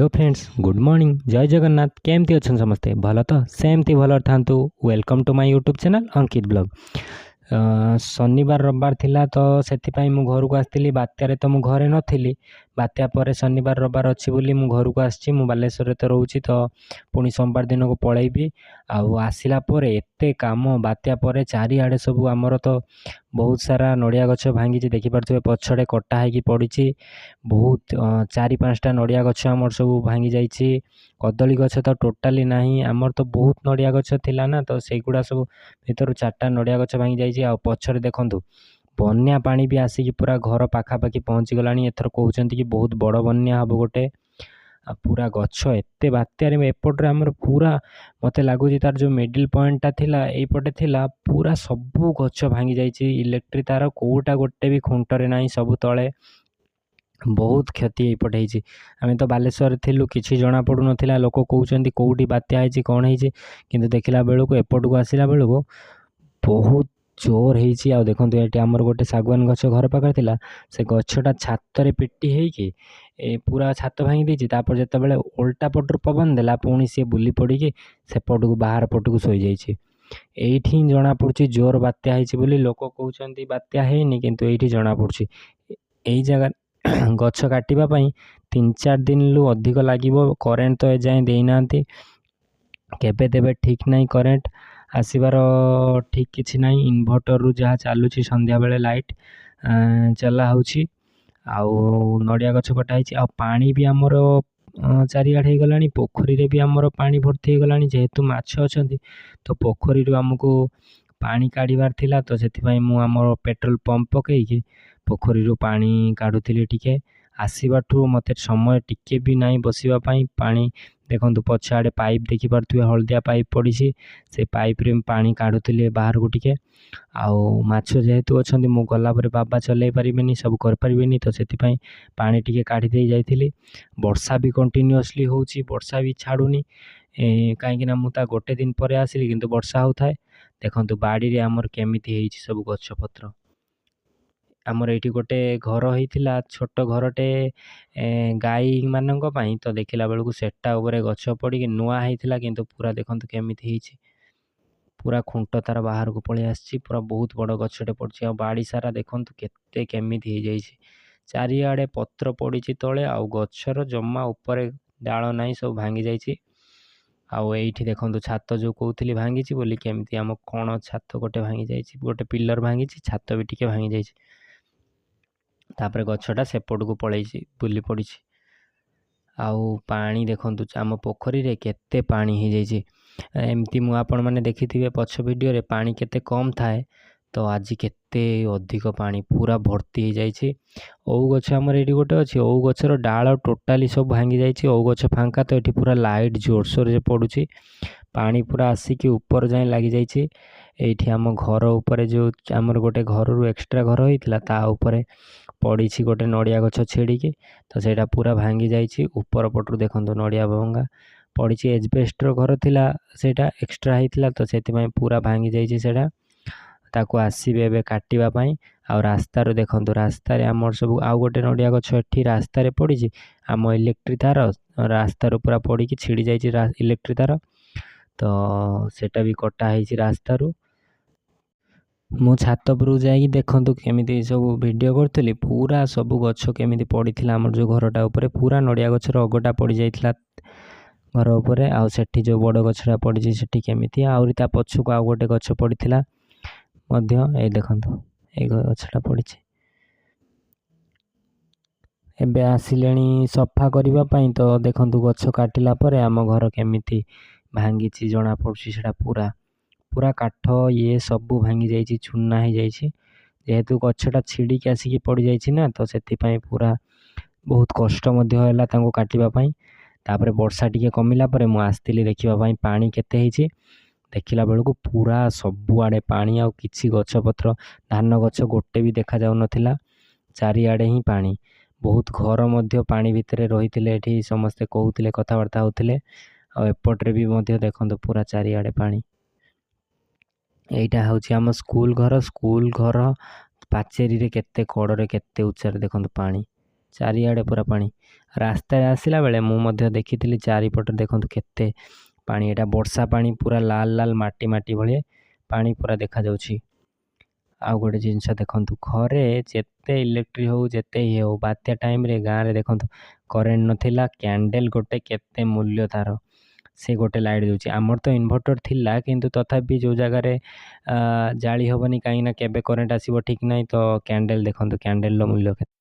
Hello friends, good morning. जय जगन्नाथ। केमती अच्छा समस्ते भल तो सेमती भल था। Welcome to my YouTube channel Ankit blog. शनिवार रविवार थिला तो सेथिपाई मु घर को आसती। बात्यारे तो मु घरे नथिली। बात्या पर शनिवार रविवार अच्छी बोली मु घर को आसी। मु बालेश्वर तो रोची तो पुणी सोमवार दिन को पलैबी। आसला एते काम बात्या पर चारिआडे सब आमर तो बहुत सारा नड़िया गछ भांगी देखिपे पछड़े कटा होगी पड़ी। बहुत 4-5टा नड़िया गछ आमर सब भांगी जाइए। कदली गछ तो टोटाली नाही। आमर तो बहुत नड़िया गछ थिला ना, तो सेगुड़ा सब भीतर 4टा नड़िया गछ भांगी जाइए। आ पछरे देखंतु बन्या पानी भी आसिक पूरा घर पाखापाखि पहुँची गलानी। एथर कहते कि बहुत बड़ बन्या हम गोटे। पूरा गछ एते बात्यारे एपट्रे आमर पूरा मते लगुच तार जो मिडिल पॉइंटा थिला एपटे थिला पूरा सबू गछ भांगी जाइए। इलेक्ट्रिक तार कोटा गोटे भी खुंटरे नाही, सब तले बहुत क्षति एपटे होती। आम तो बालेश्वर थिलु किसी जना पड़ू नाला। लोक कहते कौटी बात्या होती कौन होती, किंतु देखला बेलू एपट को आसला बेलू बहुत जोर होती। आ देखो ये आमर गोटे सागवान गछ घर पाखे थिला, से गछटा छातरे पिटी होगी पूरा छात भांगी देती। जिते बड़े उल्टा पटू पवन देला पुणी सी बुली पड़ी सेपट को बाहर पट को शोई जाइए। एठी जना पड़ी जोर बात्या होती। लोक कहते बात्या है किंतु ये जना पड़ी यही जगह गछ काटापी 3-4 दिन लु अधिक लगे। करेन्ट तो एजाए देना केबे देबे ठीक नहीं। करेन्ट आसबार ठीक किसी ना। इन्भर्टर रु जहाँ चलुँ संध्या बेले लाइट चला होची। आउ नड़िया गछ कटाई। आ पानी भी आमर चारिआडे हो गलानी। पोखरी रे भी आमर पानी भर्ती हो गलानी। जेहेतु माछ अछंती तो पोखरी रु आमको पानी काढ़ार थिला, तो सेथिपाई मु आमर पेट्रोल पंप पकईकी पोखरी रु पानी काढ़ुली। टिके आसबाठू मते समय टिके भी नहीं बसवा पानी। देखो पछाड़े पाइप देखी पारे हलदिया पाइप पड़ी। से पाइप रे पानी काढ़ुली बाहर को टिके। आउ माछ जेहेतु अच्छा मु गलापर बाबा चलै पारे सब करें, तो से पानी टिके काढ़ी दे जाइली। वर्षा भी कंटिन्यूअसली होची, वर्षा भी छाड़ूनी कहीं मुझे गोटे दिन पर आसिली किंतु वर्षा होता है। देखो बाड़ी रे आमर केमिति सब गछ पत्र। आमर ये गोटे घर होता छोट घरटे गाई मानक पई, तो देखला बेलू सेटा उपरे गछ पड़ी नुआ होता किंतु पूरा देखो केमिति पूरा खुंट तार बाहर को पलि आसी। पूरा बहुत बड़ गछटे पड़ी। बाड़ी सारा देखो केते केमिति हो चारिआडे पत्र पड़ी तले। आउ गछर जमा उपरे डाल ना सब भांगी जाइए। आउ एठी देखो छात जो कहती भांगी बोली केमिति आम कण छात गोटे भांगी जाइए। गोटे पिलर भांगी, छात भी टिके भांगी जाइए। तापर गछटा सेपट को पलैई बुली पड़ी। आउ पानी देखो आम पोखरी रे केते पानी हो जाइए। एमती मु आपण मैंने देखी पछ वीडियो रे पानी केते कम थाए, तो आज केते अधिक पानी पूरा भर्ती हो जाइए। ओउ गछ आमर ये गोटे अच्छी। ओउ गछर डाल टोटाली सब भांगी जाइए। ओउ गछ फांका, तो ये पूरा लाइट जोरसोर से पड़ुची। पानी पूरा आसिक ऊपर जाए लगी जाइए। ये आम घर उपर जो आमर गोटे घर रु एक्सट्रा घर होता ता उपरे पड़ी गोटे नड़िया गछ छेड़िकी, तो सेटा पूरा भांगी जाइए। ऊपर पटू देखो नड़िया भंगा पड़ी। एजबेस्टर घर थिला सेटा एक्सट्रा होता, तो से पूरा भांगी जाइए। सेटा ताकू आसबे एबे काटिबा पई। आ रास्ता देखो रास्ता आमर सब आउ गोटे नड़िया गछ एठी रास्ता रे पड़ी। आम इलेक्ट्रिक तार रास्ता पूरा पड़ी छिड़ी जाइए इलेक्ट्रिक तार, तो सेटा भी कटा है रास्ता रू। मु छात उपरକୁ जाइए देखु केमिति सब वीडियो करी। पूरा सब गछ केमिति पड़ी आमर जो घरटा उपरे पूरा नड़िया गछर अगटा पड़ी जाइथिला घर उपरे। आउ सेठी जो बड़ गछटा पड़ी सेठी केमिति आउरी ता पछकु आउ गोटे गछ पड़ीथिला मध्य। ए देखंतु ए गछटा पड़ी। एबे आसिलेनी सफा करिबा पई, तो देखंतु गछ काटिला परे आम घर केमिति भांगीची जना पड़ुची। सेटा पूरा पूरा काठ ये सब भांगी जाइए, चूना हो जाइए। जेहेतु गछटा छिड़िकी आसिक पड़ जाइए ना, तो से पूरा बहुत कष्ट काटापी। तापर वर्षा टी कमिला मु आसती देखापी पानी केते होइछि। देखला बेलू पूरा सबुआड़े पानी। आ किछि गछ पत्र धान गछ गोटे भी देखा जाऊ नथिला। चारिआडे ही पानी। बहुत घर मध्य पानी भितर रही समस्ते कहते कथबार्ता होते। एपट्रे भी देखो पूरा चारिआडे पानी। एटा हूँ आम स्कूल घर। स्कूल घर पाचेरी रे केते कड़े केते उच्चार देखो पानी ଚାରିଆଡ଼େ ପୁରା ପାଣି। ରାସ୍ତାରେ ଆସିଲା ବେଳେ ମୁଁ ମଧ୍ୟ ଦେଖିଥିଲି ଚାରିପଟେ ଦେଖନ୍ତୁ କେତେ ପାଣି। ଏଇଟା ବର୍ଷା ପାଣି, ପୁରା ଲାଲ ଲାଲ ମାଟି ମାଟି ଭଳିଆ ପାଣି ପୁରା ଦେଖାଯାଉଛି। ଆଉ ଗୋଟେ ଜିନିଷ ଦେଖନ୍ତୁ, ଘରେ ଯେତେ ଇଲେକ୍ଟ୍ରି ହଉ ଯେତେ ଇଏ ହଉ, ବାତ୍ୟା ଟାଇମ୍ରେ ଗାଁରେ ଦେଖନ୍ତୁ କରେଣ୍ଟ ନଥିଲା, କ୍ୟାଣ୍ଡେଲ୍ ଗୋଟେ କେତେ ମୂଲ୍ୟ ତାର, ସେ ଗୋଟେ ଲାଇଟ୍ ଦେଉଛି। ଆମର ତ ଇନଭର୍ଟର ଥିଲା, କିନ୍ତୁ ତଥାପି ଯେଉଁ ଜାଗାରେ ଜାଳି ହେବନି, କାହିଁକିନା କେବେ କରେଣ୍ଟ ଆସିବ ଠିକ୍ ନାହିଁ, ତ କ୍ୟାଣ୍ଡେଲ୍ ଦେଖନ୍ତୁ କ୍ୟାଣ୍ଡେଲ୍ର ମୂଲ୍ୟ କେତେ।